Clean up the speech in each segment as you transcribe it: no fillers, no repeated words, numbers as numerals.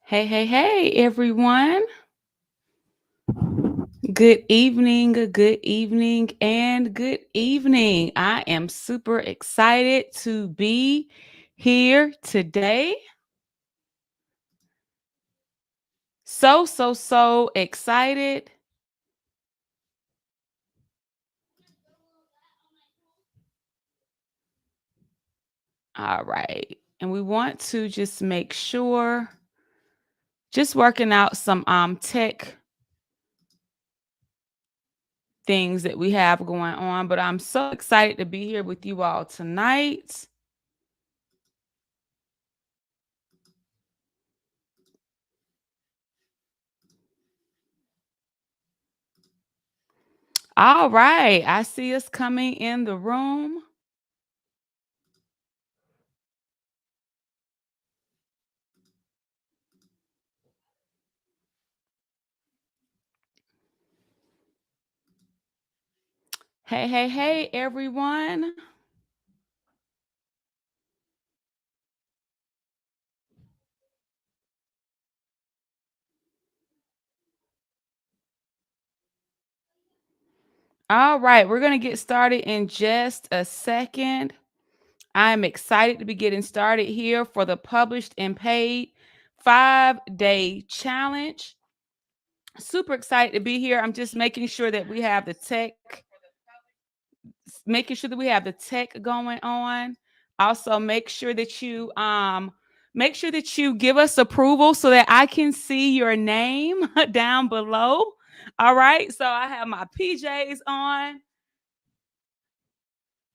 Hey, everyone. Good evening, and good evening. I am super excited to be here today. So excited. All right. And we want to just make sure, just working out some tech things that we have going on, but I'm so excited to be here with you all tonight. All right. I see us coming in the room. Hey, everyone. All right, we're going to get started in just a second. I'm excited to be getting started here for the published and paid 5-day challenge. Super excited to be here. I'm just making sure that we have the tech, going on. Also, make sure that you give us approval so that I can see your name down below. All right, so I have my PJs on.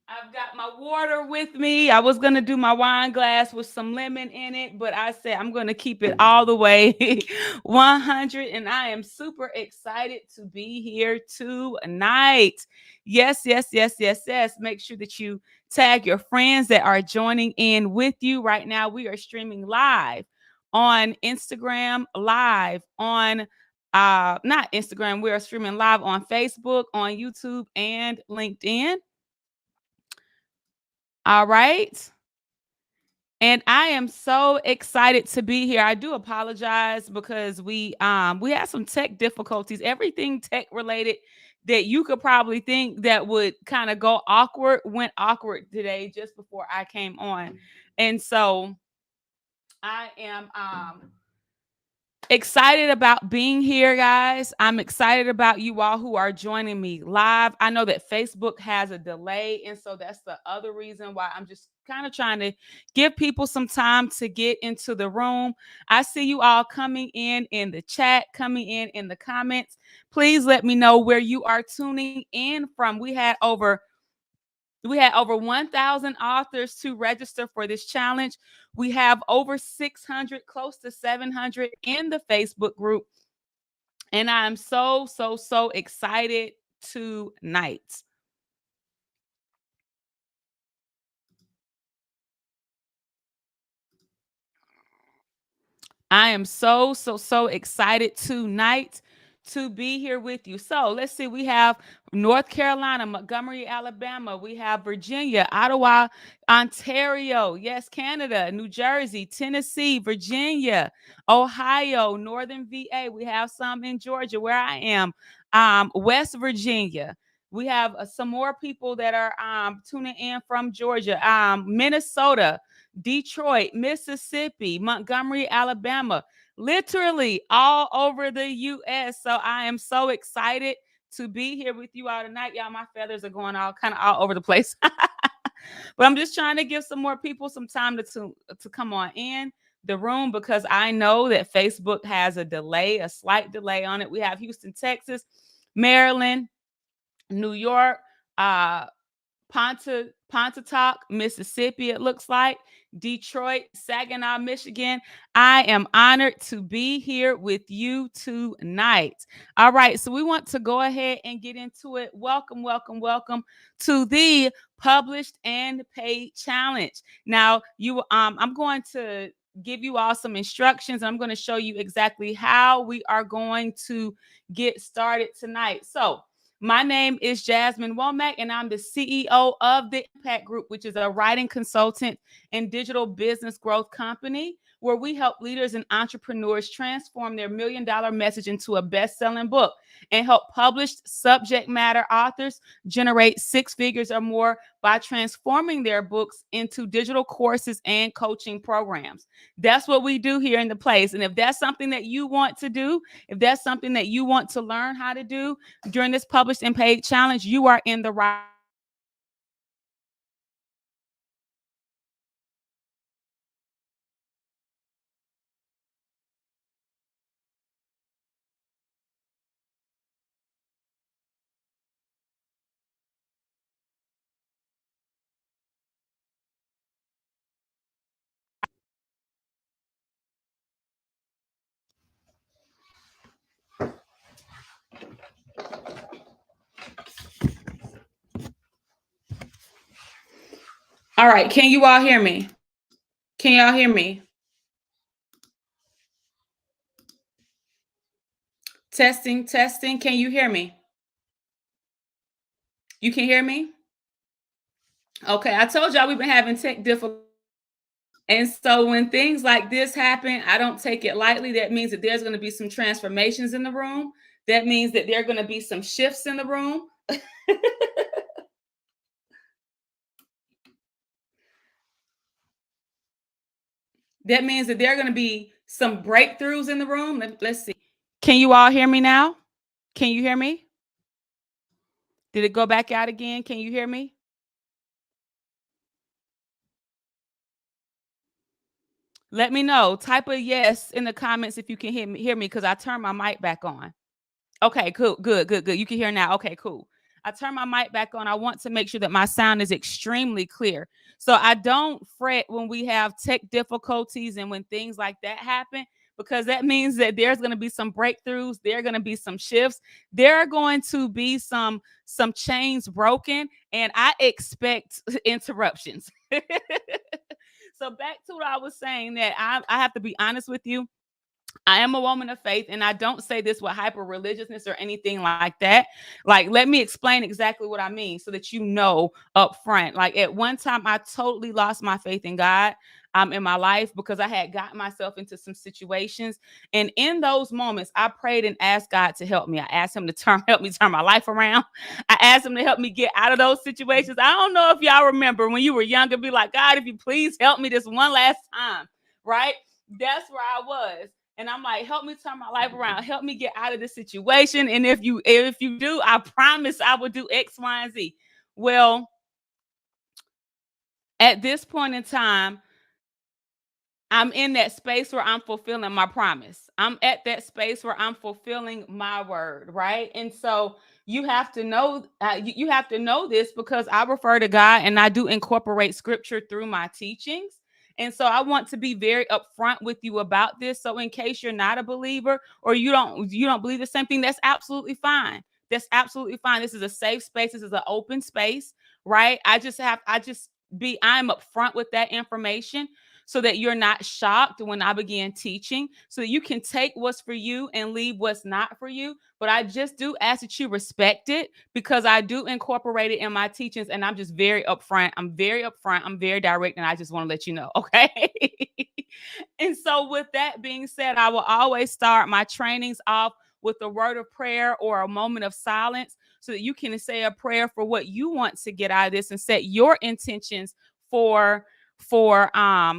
I've got my water with me. I was going to do my wine glass with some lemon in it, but I said I'm going to keep it all the way 100. And I am super excited to be here tonight. Yes. Make sure that you tag your friends that are joining in with you right now. We are streaming live on Instagram, live on not Instagram. We are streaming live on Facebook, on YouTube, and LinkedIn. All right. And I am so excited to be here. I do apologize because we had some tech difficulties. Everything tech related that you could probably think that would kind of go awkward went awkward today just before I came on. And so I am excited about being here, guys. I'm excited about you all who are joining me live. I know that Facebook has a delay, and so that's the other reason why I'm just kind of trying to give people some time to get into the room. I see you all coming in the chat, coming in the comments. Please let me know where you are tuning in from. We had over 1,000 authors to register for this challenge. We have over 600, close to 700 in the Facebook group. And I'm so excited tonight. I am so excited tonight to be here with you. So let's see, we have North Carolina, Montgomery, Alabama. We have Virginia, Ottawa, Ontario. Yes, Canada, New Jersey, Tennessee, Virginia, Ohio, Northern VA. We have some in Georgia, where I am, West Virginia. We have some more people that are tuning in from Georgia, Minnesota, Detroit, Mississippi, Montgomery, Alabama, literally all over the US. So I am so excited to be here with you all tonight. Y'all, my feathers are going all over the place. But I'm just trying to give some more people some time to come on in the room, because I know that Facebook has a slight delay on it. We have Houston, Texas, Maryland, New York, Pontotoc, Mississippi, it looks like, Detroit, Saginaw, Michigan. I am honored to be here with you tonight. All right, so we want to go ahead and get into it. Welcome to the published and paid challenge. Now, I'm going to give you all some instructions. I'm going to show you exactly how we are going to get started tonight. So, My name is Jasmine Womack, and I'm the CEO of the Impact Group, which is a writing consultant and digital business growth company where we help leaders and entrepreneurs transform their $1 million message into a best selling book and help published subject matter authors generate six figures or more by transforming their books into digital courses and coaching programs. That's what we do here in the place. And if that's something that you want to do, if that's something that you want to learn how to do during this published and paid challenge, you are in the right. All right, can you all hear me? Can y'all hear me? Testing, testing. Can you hear me? You can hear me? Okay, I told y'all we've been having tech difficulties. And so when things like this happen, I don't take it lightly. That means that there's going to be some transformations in the room. That means that there are going to be some shifts in the room. That means that there are going to be some breakthroughs in the room. Let's see. Can you all hear me now? Can you hear me? Did it go back out again? Can you hear me? Let me know. Type a yes in the comments if you can hear me because I turned my mic back on. Okay, cool. Good, good, good. You can hear now. Okay, cool. I turn my mic back on. I want to make sure that my sound is extremely clear. So I don't fret when we have tech difficulties and when things like that happen, because that means that there's going to be some breakthroughs, there are going to be some shifts, there are going to be some chains broken, and I expect interruptions. So back to what I was saying, that I have to be honest with you. I am a woman of faith, and I don't say this with hyper religiousness or anything like that. Like, let me explain exactly what I mean so that you know up front. Like, at one time, I totally lost my faith in God in my life because I had gotten myself into some situations. And in those moments, I prayed and asked God to help me. I asked Him to help me turn my life around. I asked Him to help me get out of those situations. I don't know if y'all remember when you were younger, be like, God, if you please help me this one last time, right? That's where I was. And I'm like, help me turn my life around, help me get out of this situation, and if you do, I promise I will do X, Y, and Z. Well, at this point in time, I'm in that space where I'm fulfilling my promise. I'm at that space where I'm fulfilling my word, right? And so you have to know, you have to know this, because I refer to God and I do incorporate scripture through my teachings. And so I want to be very upfront with you about this. So in case you're not a believer or you don't believe the same thing, that's absolutely fine. That's absolutely fine. This is a safe space. This is an open space, right? I'm upfront with that information so that you're not shocked when I begin teaching, so that you can take what's for you and leave what's not for you. But I just do ask that you respect it, because I do incorporate it in my teachings, and I'm just very upfront. I'm very upfront. I'm very direct, and I just want to let you know, okay? And so, with that being said, I will always start my trainings off with a word of prayer or a moment of silence so that you can say a prayer for what you want to get out of this and set your intentions for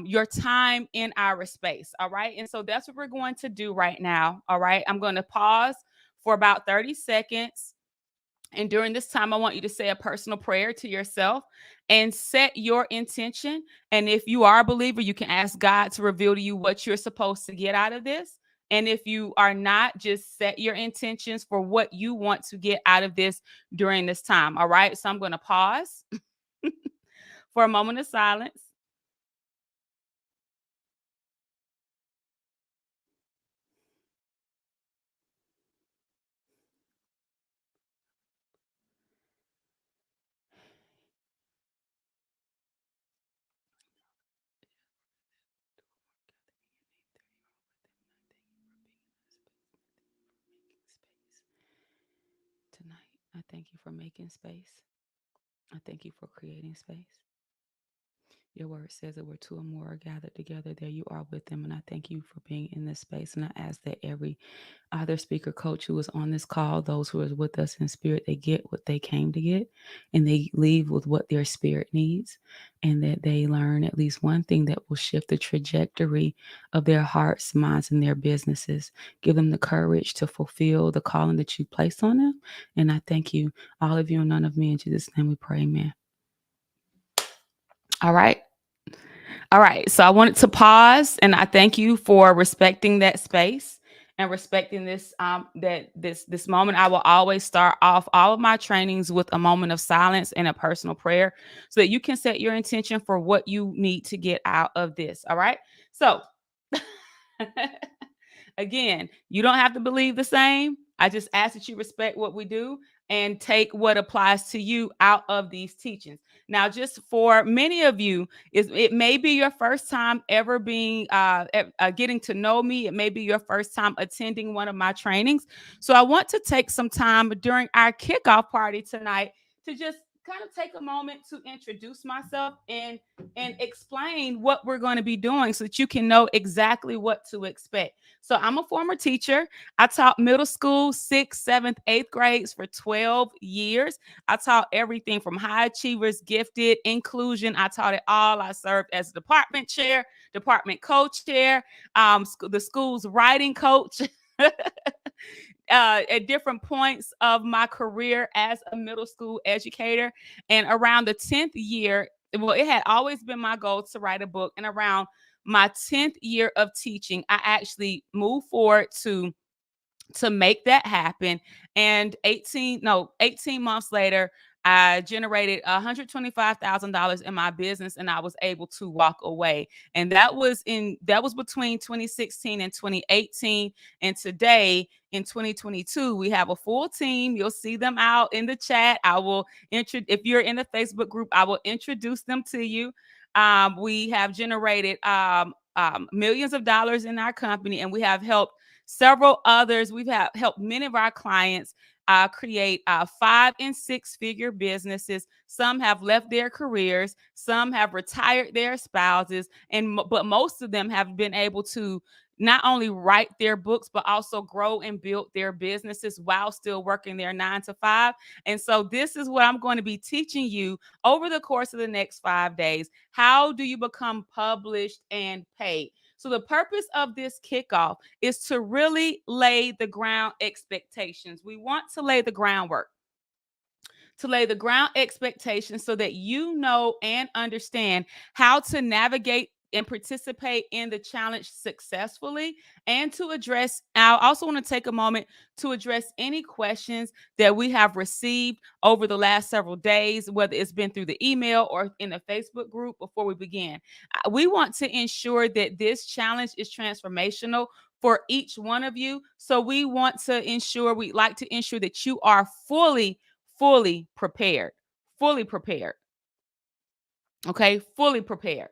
your time in our space. All right. And so that's what we're going to do right now. All right. I'm going to pause for about 30 seconds. And during this time, I want you to say a personal prayer to yourself and set your intention. And if you are a believer, you can ask God to reveal to you what you're supposed to get out of this. And if you are not, just set your intentions for what you want to get out of this during this time. All right. So I'm going to pause for a moment of silence. Tonight. I thank you for making space. I thank you for creating space. Your word says that where two or more are gathered together, there you are with them. And I thank you for being in this space. And I ask that every other speaker coach who is on this call, those who are with us in spirit, they get what they came to get and they leave with what their spirit needs. And that they learn at least one thing that will shift the trajectory of their hearts, minds, and their businesses. Give them the courage to fulfill the calling that you placed on them. And I thank you, all of you, and none of me. In Jesus' name we pray, amen. All right. All right. So I wanted to pause and I thank you for respecting that space and respecting this moment. I will always start off all of my trainings with a moment of silence and a personal prayer so that you can set your intention for what you need to get out of this. All right. So again, you don't have to believe the same. I just ask that you respect what we do and take what applies to you out of these teachings. Now, just for many of you, it may be your first time ever being getting to know me. It may be your first time attending one of my trainings. So I want to take some time during our kickoff party tonight to just kind of take a moment to introduce myself and explain what we're going to be doing so that you can know exactly what to expect. So I'm a former teacher. I taught middle school, sixth, seventh, eighth grades for 12 years. I taught everything from high achievers, gifted, inclusion. I taught it all. I served as department chair, department co-chair, the school's writing coach. At different points of my career as a middle school educator. And around the 10th year, well, it had always been my goal to write a book. And around my 10th year of teaching, I actually moved forward to make that happen. And 18 months later, I generated $125,000 in my business and I was able to walk away. And that was between 2016 and 2018. And today in 2022, we have a full team. You'll see them out in the chat. If you're in the Facebook group, I will introduce them to you. We have generated millions of dollars in our company, and we have helped several others. We've helped many of our clients create 5 and 6 figure businesses. Some have left their careers, some have retired their spouses, but most of them have been able to not only write their books, but also grow and build their businesses while still working their 9 to 5. And so this is what I'm going to be teaching you over the course of the next 5 days. How do you become published and paid? So the purpose of this kickoff is to really lay the ground expectations. We want to lay the groundwork, to lay the ground expectations so that you know and understand how to navigate and participate in the challenge successfully, and to address, I also want to take a moment to address any questions that we have received over the last several days, whether it's been through the email or in the Facebook group before we begin. We want to ensure that this challenge is transformational for each one of you. So we'd like to ensure that you are fully prepared. Fully prepared. Okay, fully prepared.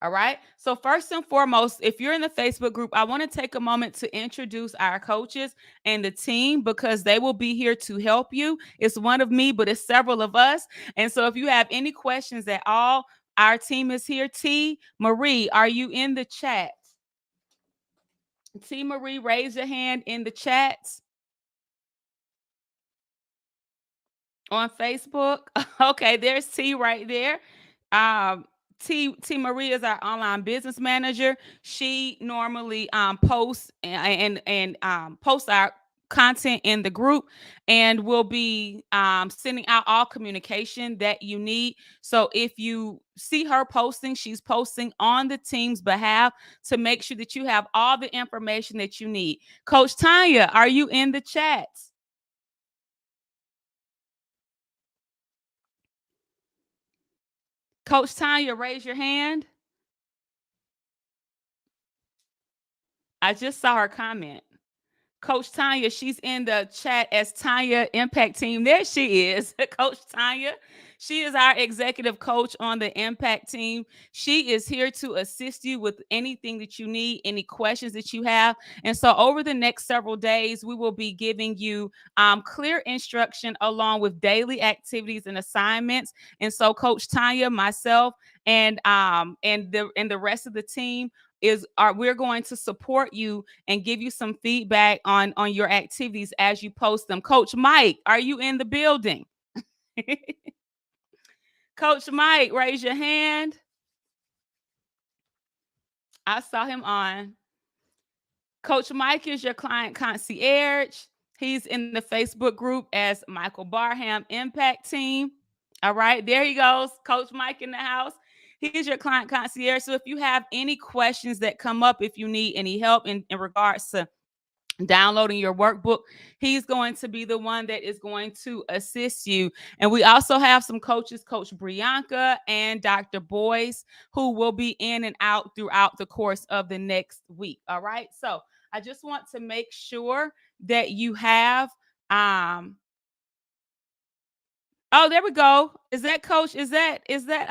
All right. So, first and foremost, if you're in the Facebook group, I want to take a moment to introduce our coaches and the team because they will be here to help you. It's one of me, but it's several of us. And so, if you have any questions at all, our team is here. T. Marie, are you in the chat? T. Marie, raise your hand in the chat on Facebook. Okay, there's T right there. Um, T Marie is our online business manager. She normally posts and posts our content in the group, and will be sending out all communication that you need. So if you see her posting, she's posting on the team's behalf to make sure that you have all the information that you need. Coach Tanya, are you in the chat? Coach Tanya, raise your hand. I just saw her comment. Coach Tanya, she's in the chat as Tanya Impact Team. There she is, Coach Tanya. She is our executive coach on the Impact team. She is here to assist you with anything that you need, any questions that you have. And so, over the next several days, we will be giving you clear instruction along with daily activities and assignments. And so, Coach Tanya, myself, and the rest of the team we're going to support you and give you some feedback on your activities as you post them. Coach Mike, are you in the building? Coach Mike, raise your hand. I saw him on. Coach Mike is your client concierge. He's in the Facebook group as Michael Barham Impact Team. All right, there he goes. Coach Mike in the house. He's your client concierge. So if you have any questions that come up, if you need any help in regards to downloading your workbook, he's going to be the one that is going to assist you. And we also have some coaches, Coach Brianka and Dr. Boyce, who will be in and out throughout the course of the next week. All right. So I just want to make sure that you have oh, there we go. Is that coach? Is that is that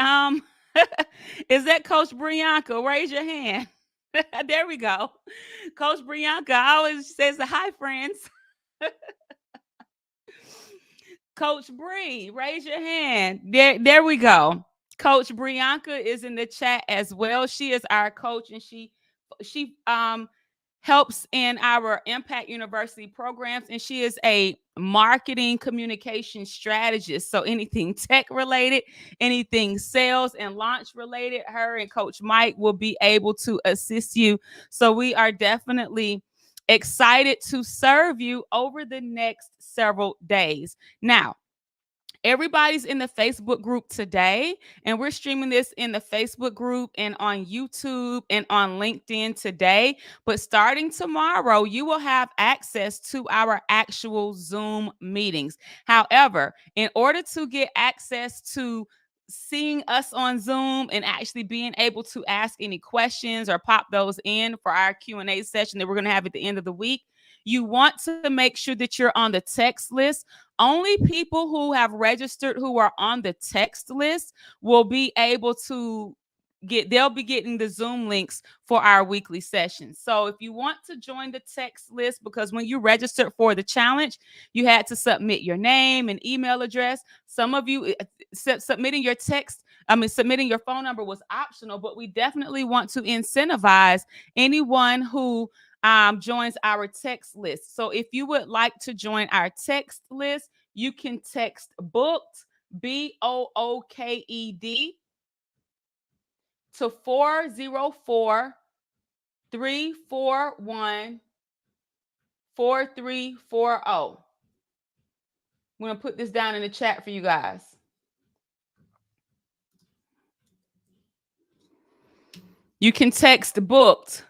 Coach Brianka? Raise your hand. There we go. Coach Brianka always says hi, friends. Coach Bree, raise your hand. There we go. Coach Brianka is in the chat as well. She is our coach, and she helps in our Impact University programs, and she is a marketing communication strategist. So anything tech related, anything sales and launch related, her and Coach Mike will be able to assist you. So we are definitely excited to serve you over the next several days. Now, everybody's in the Facebook group today, and we're streaming this in the Facebook group and on YouTube and on LinkedIn today. But starting tomorrow, you will have access to our actual Zoom meetings. However, in order to get access to seeing us on Zoom and actually being able to ask any questions or pop those in for our Q&A session that we're going to have at the end of the week, you want to make sure that you're on the text list. Only people who have registered who are on the text list will be able to they'll be getting the Zoom links for our weekly sessions. So if you want to join the text list, because when you registered for the challenge, you had to submit your name and email address. Some of you submitting your submitting your phone number was optional, but we definitely want to incentivize anyone who joins our text list. So if you would like to join our text list, you can text booked, BOOKED, to 404 341 4340. I'm going to put this down in the chat for you guys. You can text booked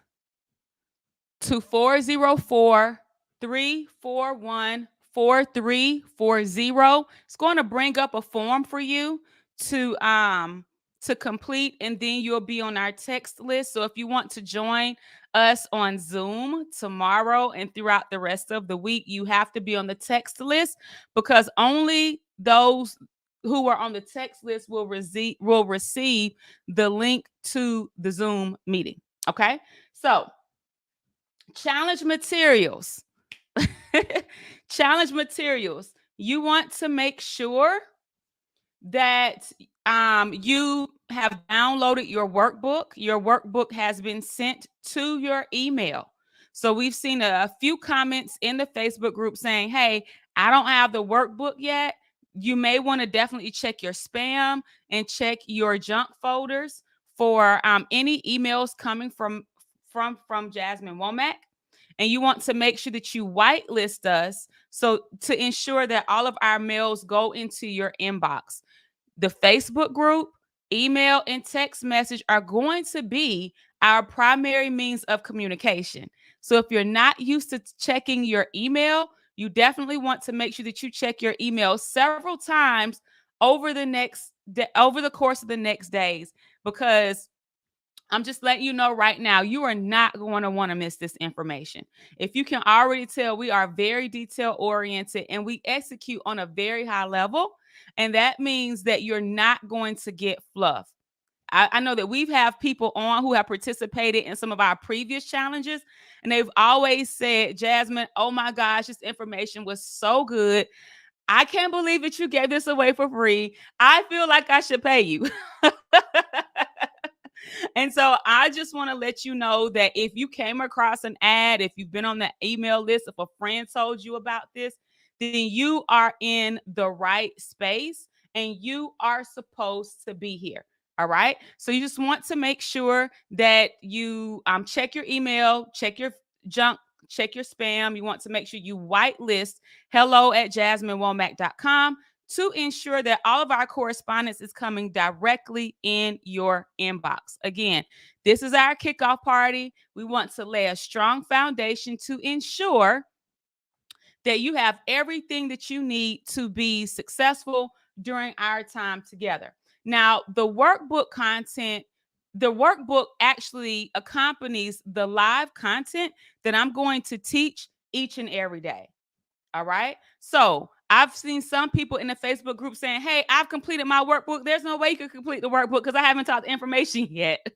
to 404 341 4340. It's going to bring up a form for you to complete, and then you'll be on our text list. So if you want to join us on Zoom tomorrow and throughout the rest of the week, you have to be on the text list, because only those who are on the text list will receive the link to the Zoom meeting. Okay, so challenge materials. Challenge materials. You want to make sure that you have downloaded your workbook. Your workbook has been sent to your email. So we've seen a few comments in the Facebook group saying, hey, I don't have the workbook yet. You may want to definitely check your spam and check your junk folders for any emails coming from Jasmine Womack. And you want to make sure that you whitelist us so to ensure that all of our mails go into your inbox. The Facebook group, email, and text message are going to be our primary means of communication. So if you're not used to checking your email, you definitely want to make sure that you check your email several times over the course of the next days, because I'm just letting you know right now, you are not going to want to miss this information. If you can already tell, we are very detail oriented and we execute on a very high level. And that means that you're not going to get fluff. I know that we've have people on who have participated in some of our previous challenges, and they've always said, Jasmine, oh my gosh, this information was so good. I can't believe that you gave this away for free. I feel like I should pay you. And so I just want to let you know that if you came across an ad, if you've been on the email list, if a friend told you about this, then you are in the right space and you are supposed to be here. All right. So you just want to make sure that you check your email, check your junk, check your spam. You want to make sure you whitelist hello@jasminewomack.com to ensure that all of our correspondence is coming directly in your inbox. Again, this is our kickoff party. We want to lay a strong foundation to ensure that you have everything that you need to be successful during our time together. Now, the workbook actually accompanies the live content that I'm going to teach each and every day. All right. So I've seen some people in the Facebook group saying, hey, I've completed my workbook. There's no way you can complete the workbook because I haven't taught the information yet.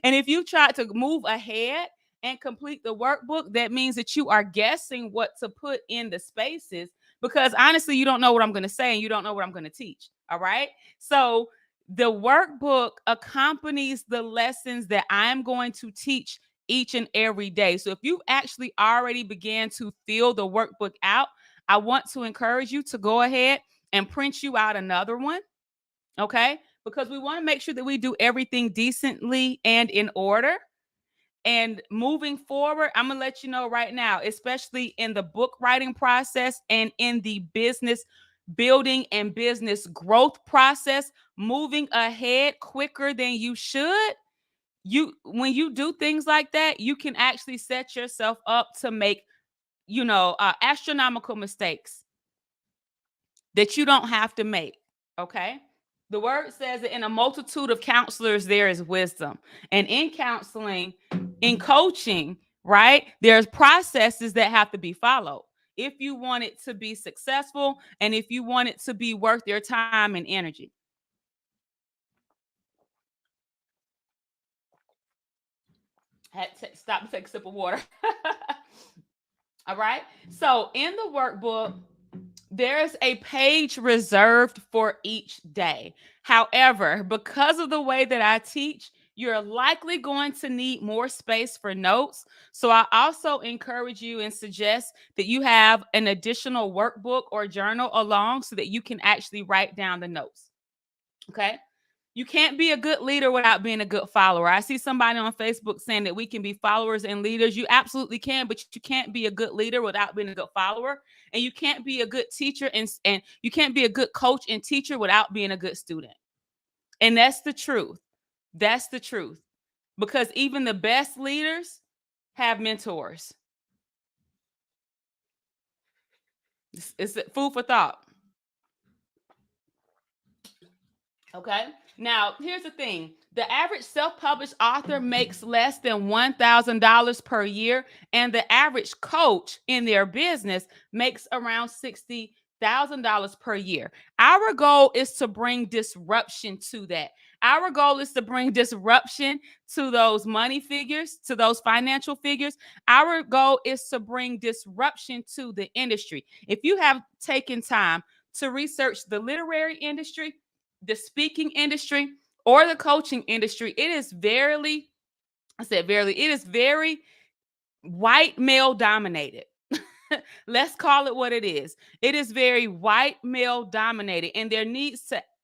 And if you try to move ahead and complete the workbook, that means that you are guessing what to put in the spaces because honestly, you don't know what I'm going to say and you don't know what I'm going to teach. All right. So the workbook accompanies the lessons that I'm going to teach each and every day. So if you actually already began to fill the workbook out, I want to encourage you to go ahead and print you out another one. Okay. Because we want to make sure that we do everything decently and in order. And moving forward, I'm going to let you know right now, especially in the book writing process and in the business building and business growth process, moving ahead quicker than you should. When you do things like that, you can actually set yourself up to make, astronomical mistakes that you don't have to make. Okay. The word says that in a multitude of counselors, there is wisdom. And in counseling, in coaching, right, there's processes that have to be followed if you want it to be successful and if you want it to be worth your time and energy. I had to stop and take a sip of water. All right. So in the workbook, there's a page reserved for each day. However, because of the way that I teach, you're likely going to need more space for notes. So I also encourage you and suggest that you have an additional workbook or journal along so that you can actually write down the notes. Okay. You can't be a good leader without being a good follower. I see somebody on Facebook saying that we can be followers and leaders. You absolutely can, but you can't be a good leader without being a good follower. And you can't be a good teacher and you can't be a good coach and teacher without being a good student. And that's the truth. That's the truth. Because even the best leaders have mentors. It's food for thought. Okay. Now, here's the thing. The average self-published author makes less than $1,000 per year, and the average coach in their business makes around $60,000 per year. Our goal is to bring disruption to that. Our goal is to bring disruption to those money figures, to those financial figures. Our goal is to bring disruption to the industry. If you have taken time to research the literary industry, the speaking industry, or the coaching industry, it is it is very white male dominated. Let's call it what it is. It is very white male dominated, and there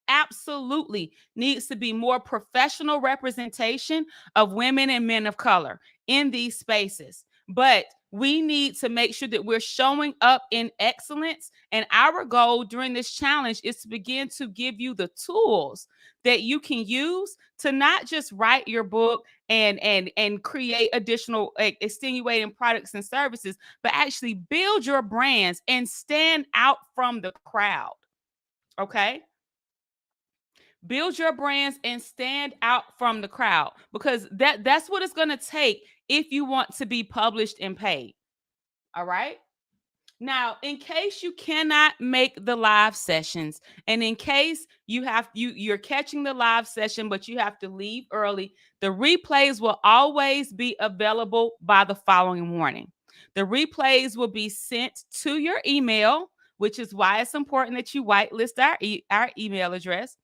absolutely needs to be more professional representation of women and men of color in these spaces. But we need to make sure that we're showing up in excellence. And our goal during this challenge is to begin to give you the tools that you can use to not just write your book and create additional extenuating products and services, but actually build your brands and stand out from the crowd. Okay? Build your brands and stand out from the crowd, because that's what it's going to take if you want to be published and paid. All right. Now, in case you cannot make the live sessions, and in case you're catching the live session, but you have to leave early, the replays will always be available by the following morning. The replays will be sent to your email, which is why it's important that you whitelist our email address.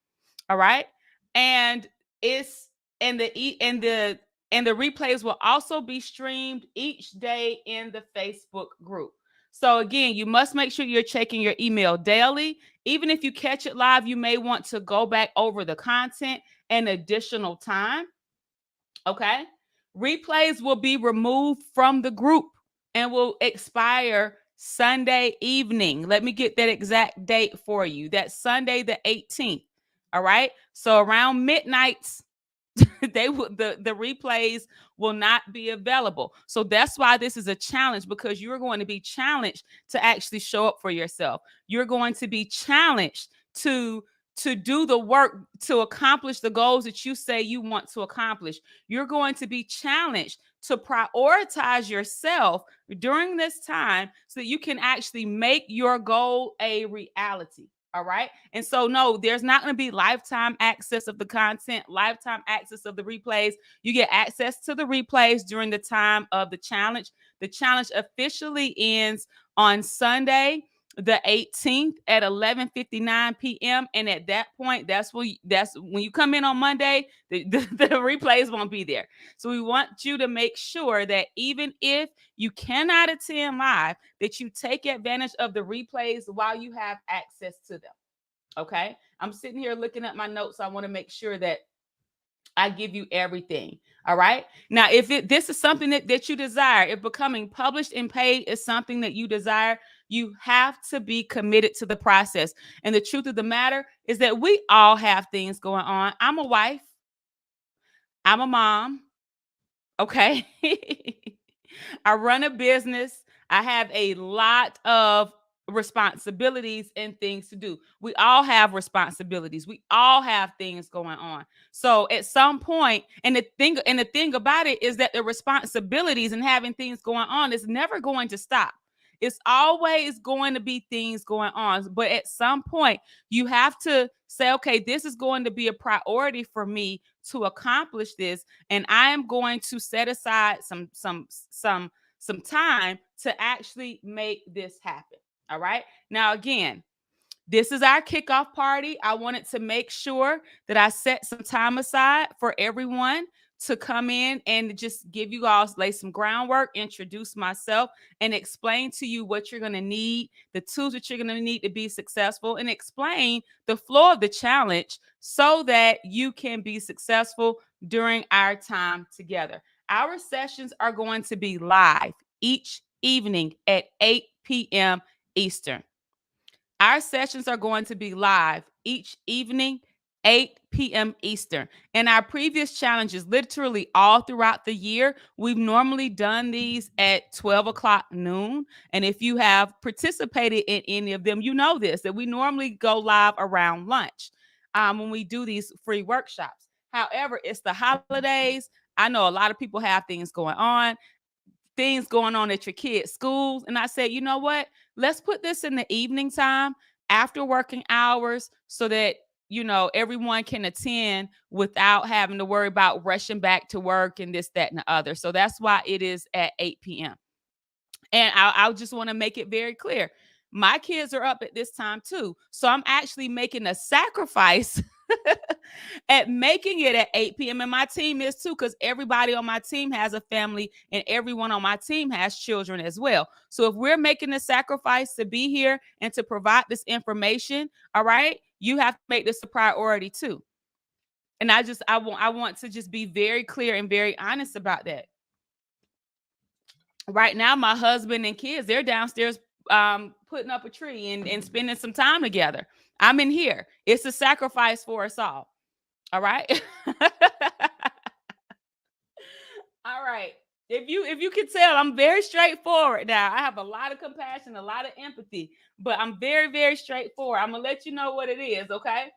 All right. And it's and the replays will also be streamed each day in the Facebook group. So again, you must make sure you're checking your email daily. Even if you catch it live, you may want to go back over the content an additional time. Okay. Replays will be removed from the group and will expire Sunday evening. Let me get that exact date for you. That's Sunday the 18th. All right. So around midnight, the replays will not be available. So that's why this is a challenge, because you're going to be challenged to actually show up for yourself. You're going to be challenged to do the work to accomplish the goals that you say you want to accomplish. You're going to be challenged to prioritize yourself during this time so that you can actually make your goal a reality. All right. And so, no, there's not going to be lifetime access of the content, lifetime access of the replays. You get access to the replays during the time of the challenge. The challenge officially ends on Sunday, the 18th at 11:59 p.m. And at that point, that's when you come in on Monday, the replays won't be there. So we want you to make sure that even if you cannot attend live, that you take advantage of the replays while you have access to them. Okay. I'm sitting here looking at my notes. So I want to make sure that I give you everything. All right. Now, if this is something that you desire, if becoming published and paid is something that you desire, you have to be committed to the process. And the truth of the matter is that we all have things going on. I'm a wife. I'm a mom. Okay. I run a business. I have a lot of responsibilities and things to do. We all have responsibilities. We all have things going on. So at some point, and the thing about it is that the responsibilities and having things going on is never going to stop. It's always going to be things going on. But at some point, you have to say, okay, this is going to be a priority for me to accomplish this. And I am going to set aside some time to actually make this happen. All right. Now, again, this is our kickoff party. I wanted to make sure that I set some time aside for everyone to come in and just give you all, lay some groundwork, introduce myself, and explain to you what you're going to need, the tools that you're going to need to be successful, and explain the flow of the challenge so that you can be successful during our time together. Our sessions are going to be live each evening at 8 p.m. Eastern. Our sessions are going to be live each evening, 8 p.m. Eastern. And our previous challenges, literally all throughout the year, we've normally done these at 12 o'clock noon. And if you have participated in any of them, you know this, that we normally go live around lunch when we do these free workshops. However, it's the holidays. I know a lot of people have things going on at your kids' schools. And I said, you know what? Let's put this in the evening time after working hours so that, everyone can attend without having to worry about rushing back to work and this, that, and the other. So that's why it is at 8 p.m. And I just want to make it very clear. My kids are up at this time too. So I'm actually making a sacrifice at making it at 8 p.m. And my team is too, because everybody on my team has a family and everyone on my team has children as well. So if we're making a sacrifice to be here and to provide this information, all right, you have to make this a priority too. And I want to just be very clear and very honest about that. Right now, my husband and kids, they're downstairs putting up a tree and spending some time together. I'm in here. It's a sacrifice for us all. All right. All right. If you can tell, I'm very straightforward now. I have a lot of compassion, a lot of empathy, but I'm very, very straightforward. I'm gonna let you know what it is, okay?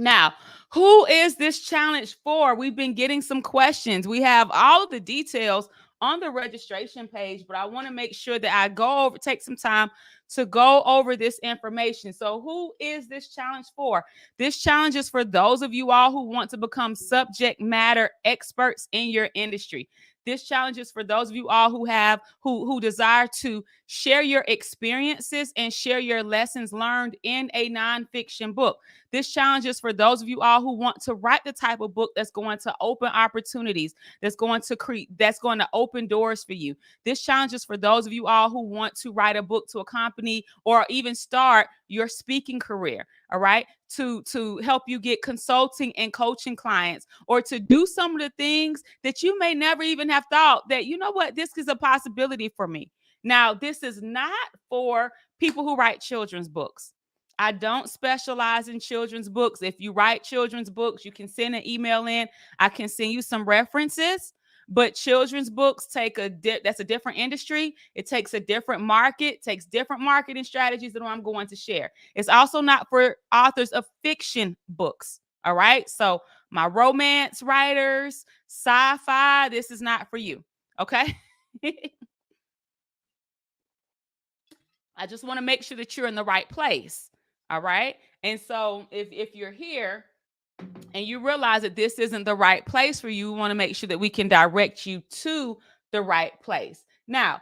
Now, who is this challenge for? We've been getting some questions. We have all of the details on the registration page, but I want to make sure that I take some time to go over this information. So, who is this challenge for? This challenge is for those of you all who want to become subject matter experts in your industry. This challenge is for those of you all who desire to share your experiences and share your lessons learned in a nonfiction book. This challenge is for those of you all who want to write the type of book that's going to open opportunities, that's going to open doors for you. This challenge is for those of you all who want to write a book to accompany or even start your speaking career. All right. To help you get consulting and coaching clients, or to do some of the things that you may never even have thought that, you know what, this is a possibility for me. Now, this is not for people who write children's books. I don't specialize in children's books. If you write children's books, you can send an email in. I can send you some references. But children's books that's a different industry. It takes a different market, takes different marketing strategies than what I'm going to share. It's also not for authors of fiction books. All right. So my romance writers, sci-fi, this is not for you. Okay. I just want to make sure that you're in the right place. All right. And so if you're here and you realize that this isn't the right place for you, we want to make sure that we can direct you to the right place. Now,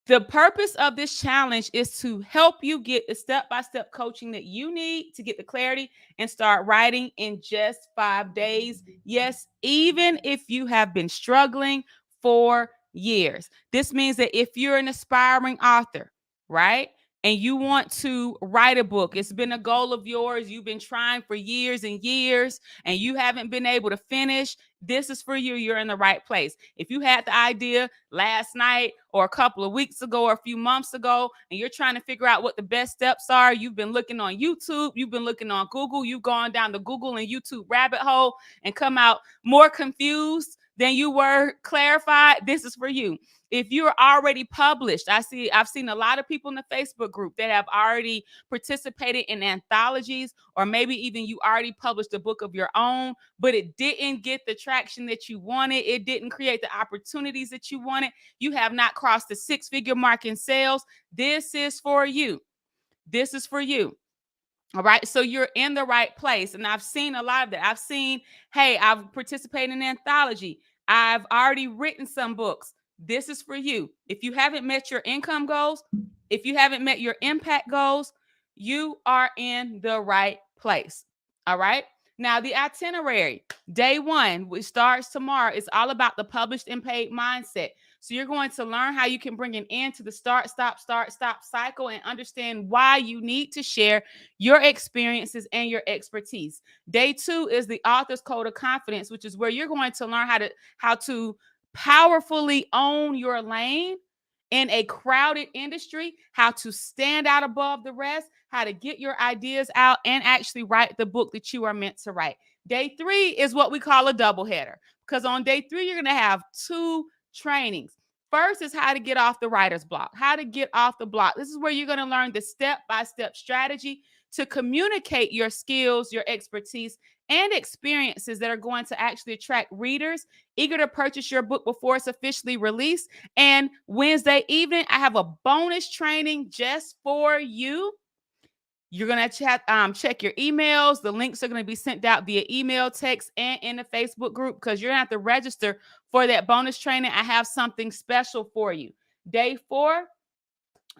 the purpose of this challenge is to help you get the step-by-step coaching that you need to get the clarity and start writing in just 5 days. Yes, even if you have been struggling for years. This means that if you're an aspiring author, right, and you want to write a book, it's been a goal of yours, you've been trying for years and years, and you haven't been able to finish, this is for you. You're in the right place. If you had the idea last night or a couple of weeks ago or a few months ago, and you're trying to figure out what the best steps are, you've been looking on YouTube, you've been looking on Google, you've gone down the Google and YouTube rabbit hole and come out more confused than you were clarified, this is for you. If you're already published, I've seen a lot of people in the Facebook group that have already participated in anthologies, or maybe even you already published a book of your own, but it didn't get the traction that you wanted. It didn't create the opportunities that you wanted. You have not crossed the 6-figure mark in sales. This is for you. This is for you. All right. So you're in the right place. And I've seen a lot of that. I've seen, hey, I've participated in an anthology. I've already written some books. This is for you. If you haven't met your income goals, if you haven't met your impact goals, you are in the right place. All right. Now, the itinerary, day 1, which starts tomorrow, is all about the published and paid mindset. So you're going to learn how you can bring an end to the start, stop cycle and understand why you need to share your experiences and your expertise. Day 2 is the author's code of confidence, which is where you're going to learn how to powerfully own your lane in a crowded industry, how to stand out above the rest, how to get your ideas out and actually write the book that you are meant to write. Day 3 is what we call a double header, because on day 3, you're going to have 2 trainings. First is how to get off the writer's block, how to get off the block. This is where you're going to learn the step-by-step strategy to communicate your skills, your expertise, and experiences that are going to actually attract readers eager to purchase your book before it's officially released. And Wednesday evening, I have a bonus training just for you. You're going to check your emails. The links are going to be sent out via email, text, and in the Facebook group, because you're going to have to register for that bonus training. I have something special for you. Day 4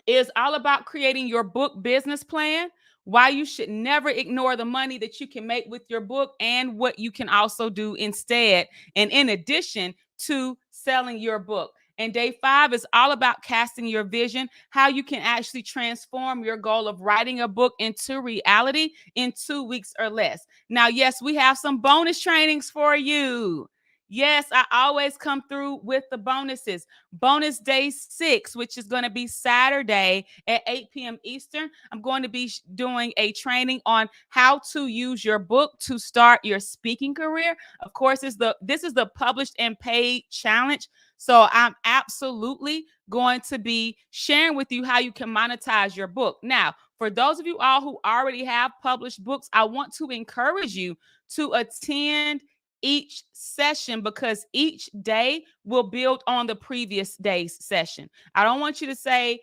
is all about creating your book business plan, why you should never ignore the money that you can make with your book, and what you can also do instead and in addition to selling your book. And day 5 is all about casting your vision, how you can actually transform your goal of writing a book into reality in 2 weeks or less. Now, yes, we have some bonus trainings for you. Yes, I always come through with the bonuses. Bonus day 6, which is going to be Saturday at 8 p.m. Eastern. I'm going to be doing a training on how to use your book to start your speaking career. Of course, this is the published and paid challenge. So I'm absolutely going to be sharing with you how you can monetize your book. Now, For those of you all who already have published books, I want to encourage you to attend each session because each day will build on the previous day's session. I don't want you to say,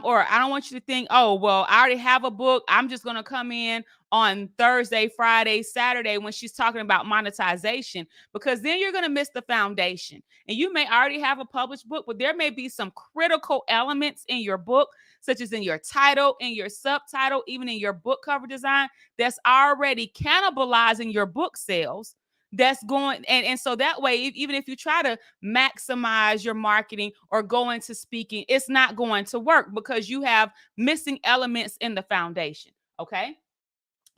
or I don't want you to think, oh, well, I already have a book. I'm just going to come in on Thursday, Friday, Saturday when she's talking about monetization, because then you're going to miss the foundation. And you may already have a published book, but there may be some critical elements in your book, such as in your title, in your subtitle, even in your book cover design, that's already cannibalizing your book sales. That's going, and so that way, even if you try to maximize your marketing or go into speaking, it's not going to work because you have missing elements in the foundation. Okay.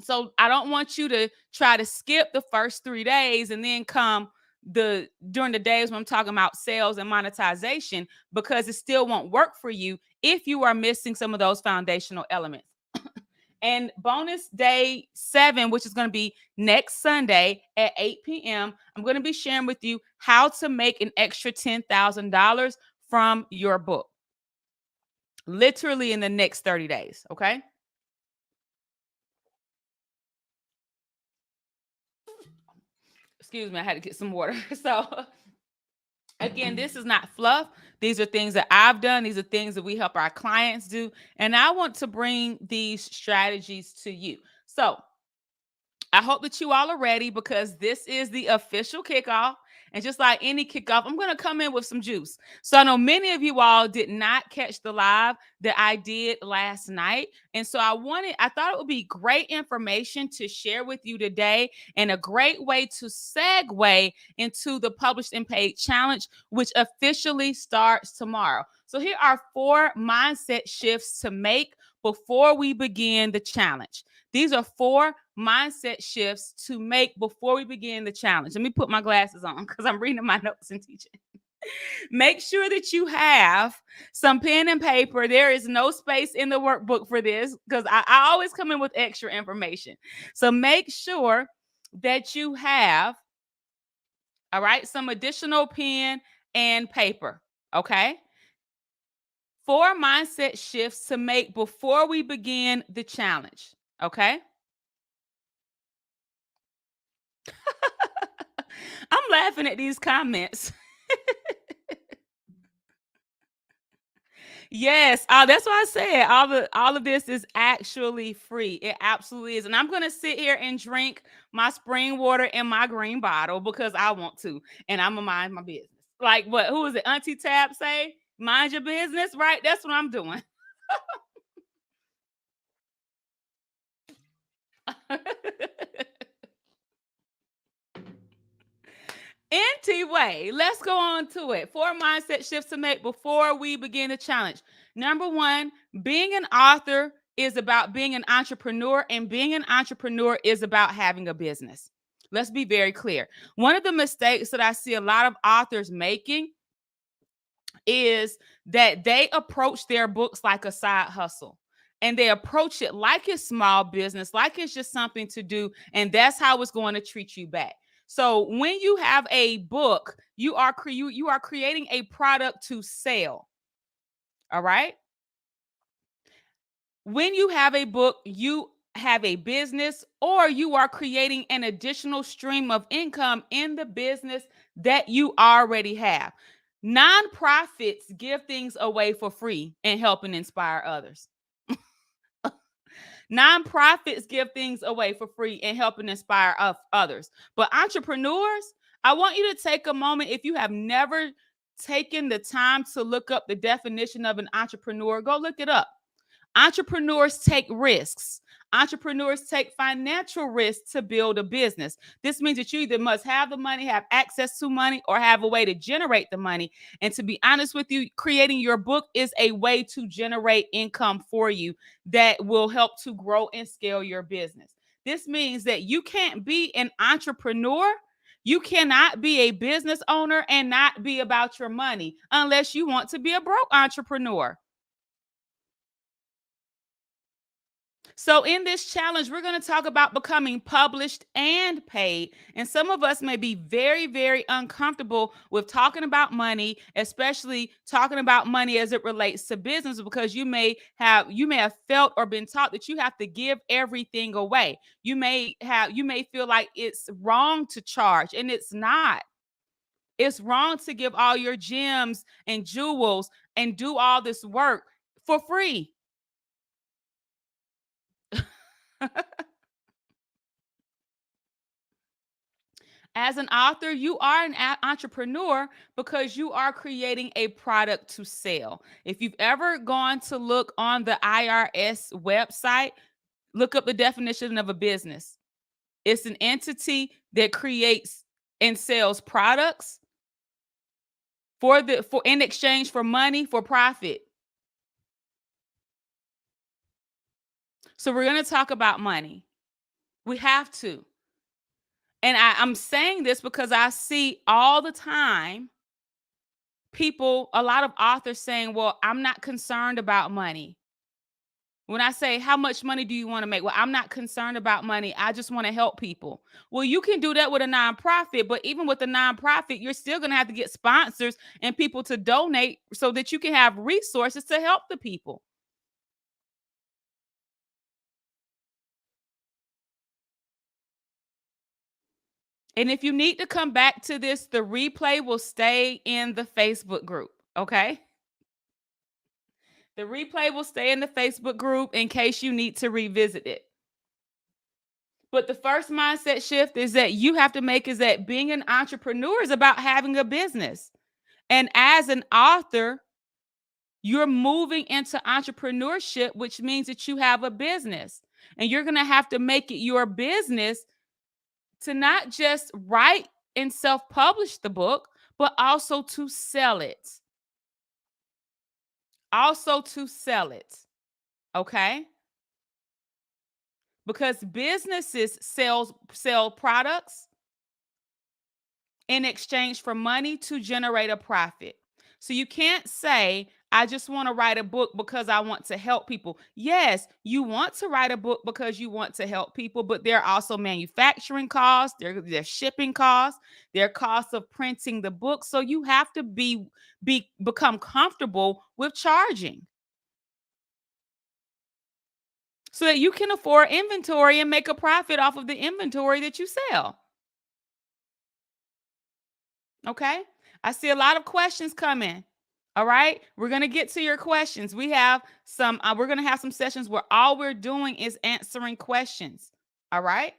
So I don't want you to try to skip the first 3 days and then come during the days when I'm talking about sales and monetization, because it still won't work for you if you are missing some of those foundational elements. And bonus day 7, which is going to be next Sunday at 8 p.m., I'm going to be sharing with you how to make an extra $10,000 from your book, literally in the next 30 days. Okay. Excuse me, I had to get some water. So again, this is not fluff. These are things that I've done. These are things that we help our clients do. And I want to bring these strategies to you. So I hope that you all are ready because this is the official kickoff. And just like any kickoff, I'm going to come in with some juice. So I know many of you all did not catch the live that I did last night. And so I thought it would be great information to share with you today and a great way to segue into the Published and Paid Challenge, which officially starts tomorrow. So here are 4 mindset shifts to make before we begin the challenge. These are 4 mindset shifts to make before we begin the challenge. Let me put my glasses on because I'm reading my notes and teaching. Make sure that you have some pen and paper. There is no space in the workbook for this because I always come in with extra information. So make sure that you have, all right, some additional pen and paper. Okay. 4 mindset shifts to make before we begin the challenge. Okay. I'm laughing at these comments. Yes, that's why I said all of this is actually free. It absolutely is. And I'm gonna sit here and drink my spring water in my green bottle because I want to, and I'm gonna mind my business. Like what? Who is it? Auntie Tab say, "Mind your business," right? That's what I'm doing. Anyway, let's go on to it. 4 mindset shifts to make before we begin the challenge. Number 1, being an author is about being an entrepreneur, and being an entrepreneur is about having a business. Let's be very clear. One of the mistakes that I see a lot of authors making is that they approach their books like a side hustle. And they approach it like it's small business, like it's just something to do. And that's how it's going to treat you back. So when you have a book, you are creating a product to sell. All right. When you have a book, you have a business, or you are creating an additional stream of income in the business that you already have. Nonprofits give things away for free and help and inspire others. Nonprofits give things away for free and help and inspire others. But entrepreneurs, I want you to take a moment. If you have never taken the time to look up the definition of an entrepreneur, go look it up. Entrepreneurs take risks. Entrepreneurs take financial risks to build a business. This means that you either must have the money, have access to money, or have a way to generate the money. And to be honest with you, creating your book is a way to generate income for you that will help to grow and scale your business. This means that you can't be an entrepreneur. You cannot be a business owner and not be about your money unless you want to be a broke entrepreneur. So, in this challenge, we're going to talk about becoming published and paid. And some of us may be very, very uncomfortable with talking about money, especially talking about money as it relates to business, because you may have felt or been taught that you have to give everything away. You may feel like it's wrong to charge, and it's not. It's wrong to give all your gems and jewels and do all this work for free. As an author, you are an entrepreneur because you are creating a product to sell. If you've ever gone to look on the IRS website, look up the definition of a business. It's an entity that creates and sells products for in exchange for money, for profit. So we're going to talk about money. We have to. And I'm saying this because I see all the time people, a lot of authors saying, well, I'm not concerned about money. When I say, how much money do you want to make? Well, I'm not concerned about money. I just want to help people. Well, you can do that with a nonprofit, but even with a nonprofit, you're still going to have to get sponsors and people to donate so that you can have resources to help the people. And if you need to come back to this, the replay will stay in the Facebook group. Okay. The replay will stay in the Facebook group in case you need to revisit it. But the first mindset shift is that you have to make is that being an entrepreneur is about having a business. And as an author, you're moving into entrepreneurship, which means that you have a business. And you're going to have to make it your business to not just write and self-publish the book, but also to sell it. Okay? Because businesses sell products in exchange for money to generate a profit. So you can't say, I just want to write a book because I want to help people. Yes, you want to write a book because you want to help people, but there are also manufacturing costs, there's shipping costs, there are costs of printing the book. So you have to become comfortable with charging so that you can afford inventory and make a profit off of the inventory that you sell. Okay. I see a lot of questions coming. All right. We're going to get to your questions. We're going to have some sessions where all we're doing is answering questions. All right.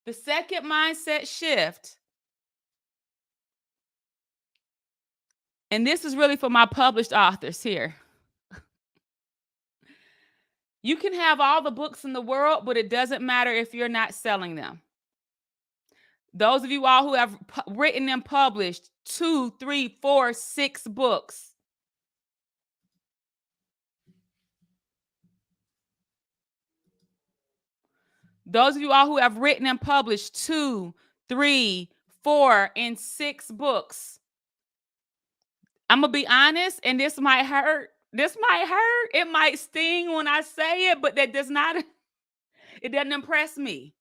The second mindset shift, and this is really for my published authors here. You can have all the books in the world, but it doesn't matter if you're not selling them. Those of you all who have written and published 2, 3, 4, 6 books. Those of you all who have written and published 2, 3, 4, and 6 books. I'm going to be honest, and this might hurt. It might sting when I say it, but it doesn't impress me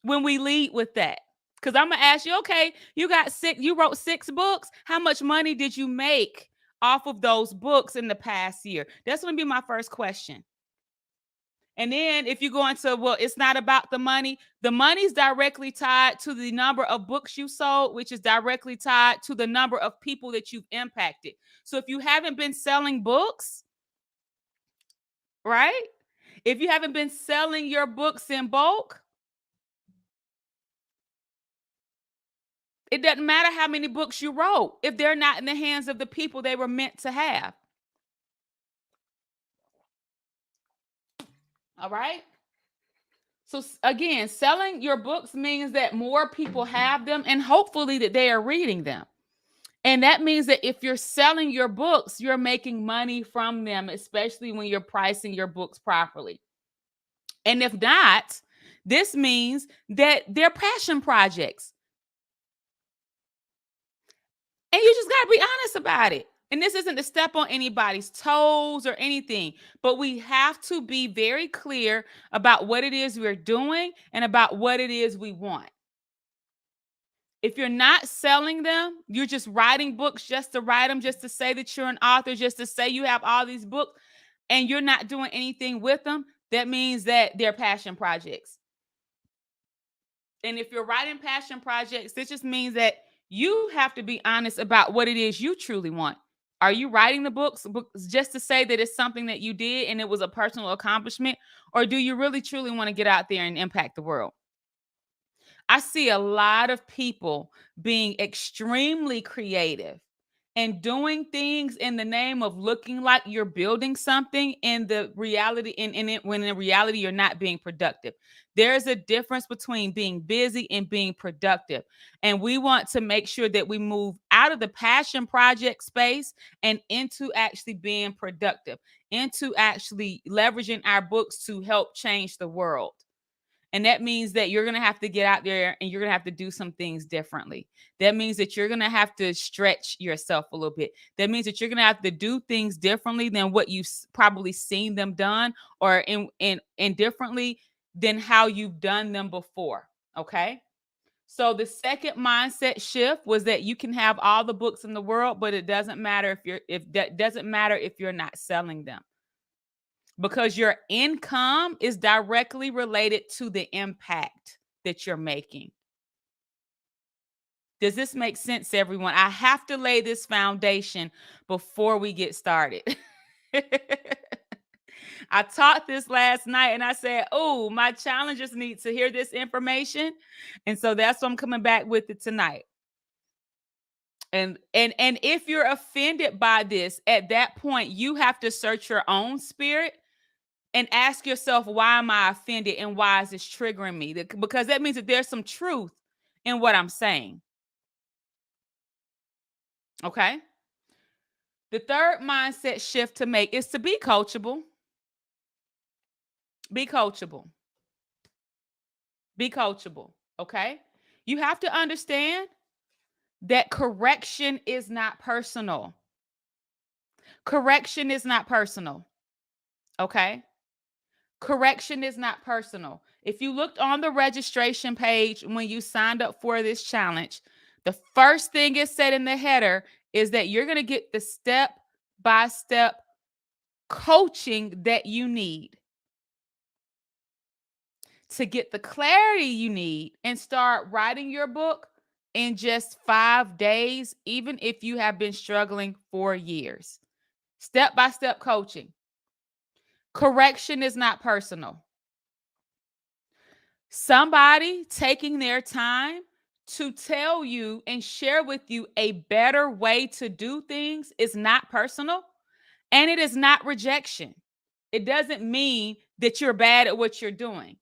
when we lead with that. Because I'm going to ask you, okay, you wrote 6 books. How much money did you make off of those books in the past year? That's going to be my first question. And then if you go into, well, it's not about the money. The money's directly tied to the number of books you sold, which is directly tied to the number of people that you've impacted. So if you haven't been selling books, right? If you haven't been selling your books in bulk, it doesn't matter how many books you wrote if they're not in the hands of the people they were meant to have. All right? So again, selling your books means that more people have them and hopefully that they are reading them. And that means that if you're selling your books, you're making money from them, especially when you're pricing your books properly. And if not, this means that they're passion projects. And you just got to be honest about it. And this isn't to step on anybody's toes or anything, but we have to be very clear about what it is we're doing and about what it is we want. If you're not selling them, you're just writing books just to write them, just to say that you're an author, just to say you have all these books, and you're not doing anything with them, that means that they're passion projects. And if you're writing passion projects, this just means that you have to be honest about what it is you truly want. Are you writing the books just to say that it's something that you did and it was a personal accomplishment? Or do you really truly want to get out there and impact the world? I see a lot of people being extremely creative and doing things in the name of looking like you're building something in the reality in it when in reality you're not being productive. There's a difference between being busy and being productive. And we want to make sure that we move out of the passion project space and into actually being productive, into actually leveraging our books to help change the world. And that means that you're going to have to get out there and you're going to have to do some things differently. That means that you're going to have to stretch yourself a little bit. That means that you're going to have to do things differently than what you've probably seen them done, or in differently than how you've done them before. Okay? So the second mindset shift was that you can have all the books in the world, but it doesn't matter if that doesn't matter if you're not selling them, because your income is directly related to the impact that you're making. Does this make sense, everyone? I have to lay this foundation before we get started. I taught this last night and I said, oh, my challengers need to hear this information. And so that's why I'm coming back with it tonight. And if you're offended by this, at that point, you have to search your own spirit and ask yourself, why am I offended and why is this triggering me? Because that means that there's some truth in what I'm saying. Okay. The third mindset shift to make is to be coachable. Be coachable. Be coachable. Okay. You have to understand that correction is not personal. Correction is not personal. Okay. Correction is not personal. If you looked on the registration page when you signed up for this challenge, the first thing it said in the header is that you're going to get the step-by-step coaching that you need to get the clarity you need and start writing your book in just 5 days, even if you have been struggling for years. Step-by-step coaching. Correction is not personal. Somebody taking their time to tell you and share with you a better way to do things is not personal, and it is not rejection. It doesn't mean that you're bad at what you're doing.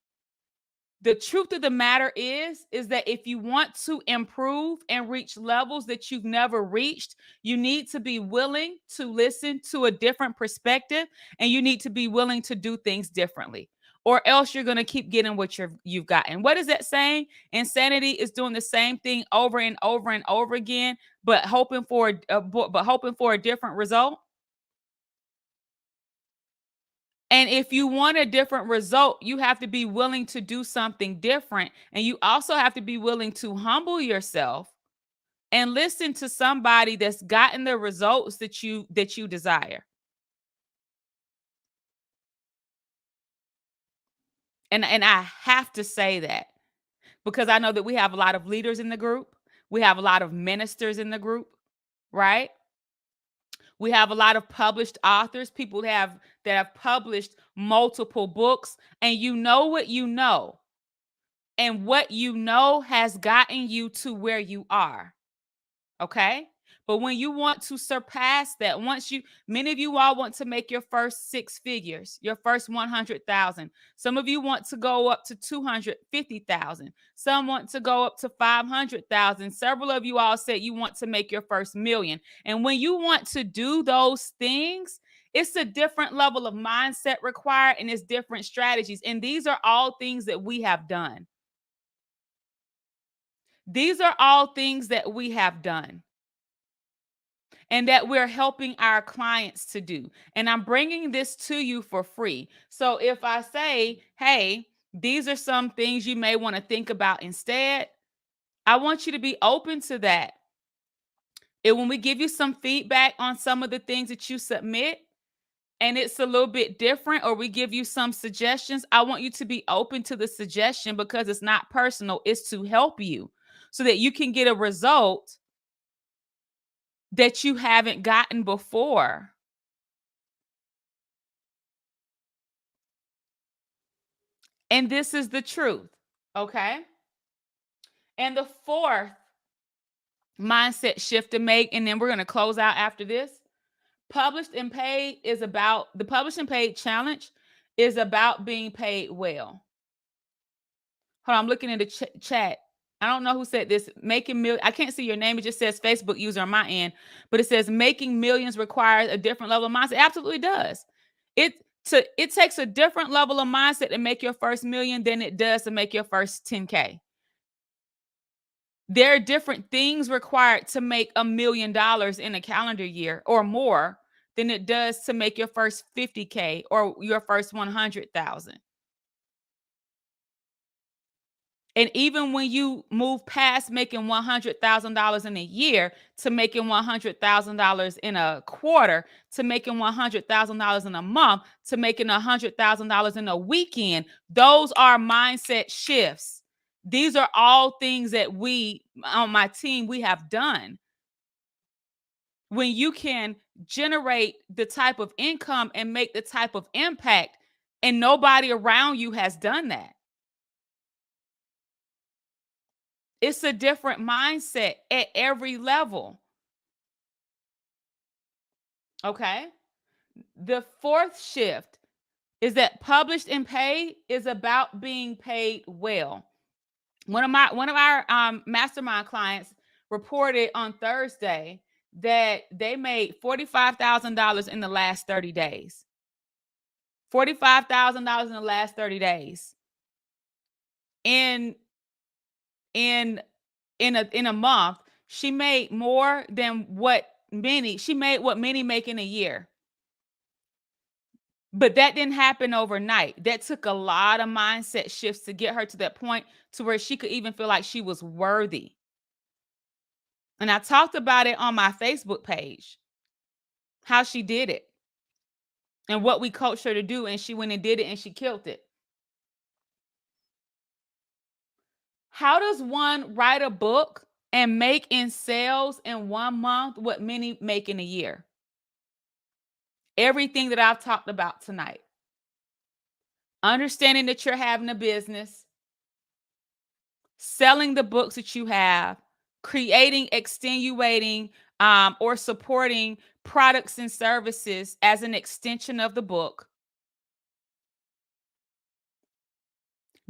The truth of the matter is that if you want to improve and reach levels that you've never reached, you need to be willing to listen to a different perspective, and you need to be willing to do things differently, or else you're going to keep getting what you've gotten. What is that saying? Insanity is doing the same thing over and over and over again, but hoping for a different result. And if you want a different result, you have to be willing to do something different. And you also have to be willing to humble yourself and listen to somebody that's gotten the results that you desire. And I have to say that because I know that we have a lot of leaders in the group. We have a lot of ministers in the group, right? We have a lot of published authors, people that have published multiple books, and you know what you know. And what you know has gotten you to where you are. Okay? But when you want to surpass that, many of you all want to make your first 6 figures, your first 100,000. Some of you want to go up to 250,000. Some want to go up to 500,000. Several of you all said you want to make your first million. And when you want to do those things, it's a different level of mindset required, and it's different strategies. And these are all things that we have done. These are all things that we have done. and that we're helping our clients to do. And I'm bringing this to you for free. So if I say, hey, these are some things you may want to think about instead, I want you to be open to that. And when we give you some feedback on some of the things that you submit, and it's a little bit different, or we give you some suggestions, I want you to be open to the suggestion, because it's not personal. It's to help you so that you can get a result that you haven't gotten before. And this is the truth. Okay. And the fourth mindset shift to make, and then we're going to close out after this. Published and paid is about the published and paid challenge is about being paid well. Hold on, I'm looking in the chat. I don't know who said this. Making millions. I can't see your name. It just says Facebook user on my end, but it says making millions requires a different level of mindset. It absolutely does. It takes a different level of mindset to make your first million than it does to make your first 10K. There are different things required to make $1 million in a calendar year or more than it does to make your first 50K or your first 100,000. And even when you move past making $100,000 in a year to making $100,000 in a quarter, to making $100,000 in a month, to making $100,000 in a weekend, those are mindset shifts. These are all things that we, on my team, we have done. When you can generate the type of income and make the type of impact, and nobody around you has done that. It's a different mindset at every level. Okay. The fourth shift is that published and paid is about being paid well. One of our mastermind clients reported on Thursday that they made $45,000 in the last 30 days. $45,000 in the last 30 days. In a month, she made more than what many make in a year. But that didn't happen overnight. That took a lot of mindset shifts to get her to that point to where she could even feel like she was worthy. And I talked about it on my Facebook page, how she did it and what we coached her to do. And she went and did it and she killed it. How does one write a book and make in sales in 1 month what many make in a year? Everything that I've talked about tonight. Understanding that you're having a business, selling the books that you have, creating, extenuating, or supporting products and services as an extension of the book,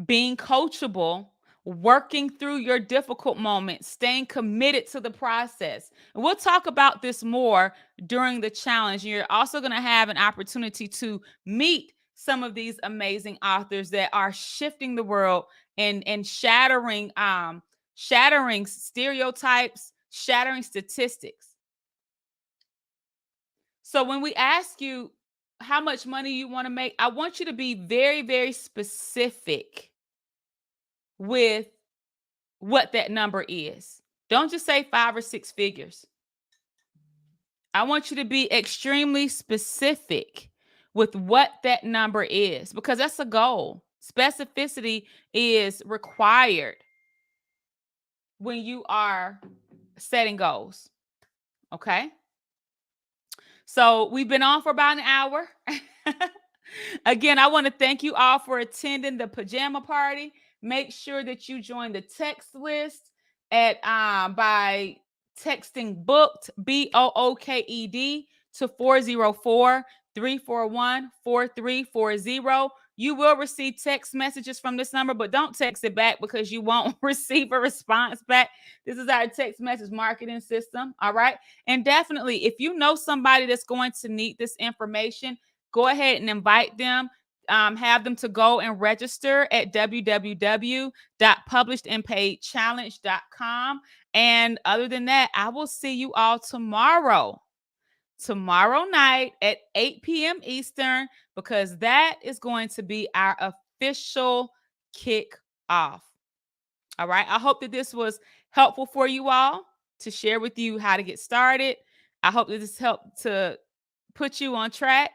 being coachable, working through your difficult moments, staying committed to the process. And we'll talk about this more during the challenge. You're also going to have an opportunity to meet some of these amazing authors that are shifting the world and shattering stereotypes, shattering statistics. So when we ask you how much money you want to make, I want you to be very, very specific with what that number is. Don't just say 5 or 6 figures. I want you to be extremely specific with what that number is, because that's a goal. Specificity is required when you are setting goals. Okay. So we've been on for about an hour. Again, I want to thank you all for attending the pajama party. Make sure that you join the text list at by texting booked BOOKED to 404-341-4340. You will receive text messages from this number, but don't text it back because you won't receive a response back. This is our text message marketing system. All right. And definitely, if you know somebody that's going to need this information, go ahead and invite them. Have them to go and register at www.publishedandpaidchallenge.com. And other than that, I will see you all tomorrow. tomorrow night at 8 p.m. Eastern, because that is going to be our official kickoff. All right. I hope that this was helpful for you all to share with you how to get started. I hope that this helped to put you on track.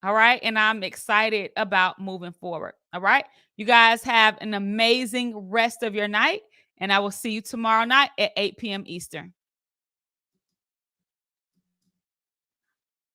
All right. And I'm excited about moving forward. All right. You guys have an amazing rest of your night. And I will see you tomorrow night at 8 p.m. Eastern.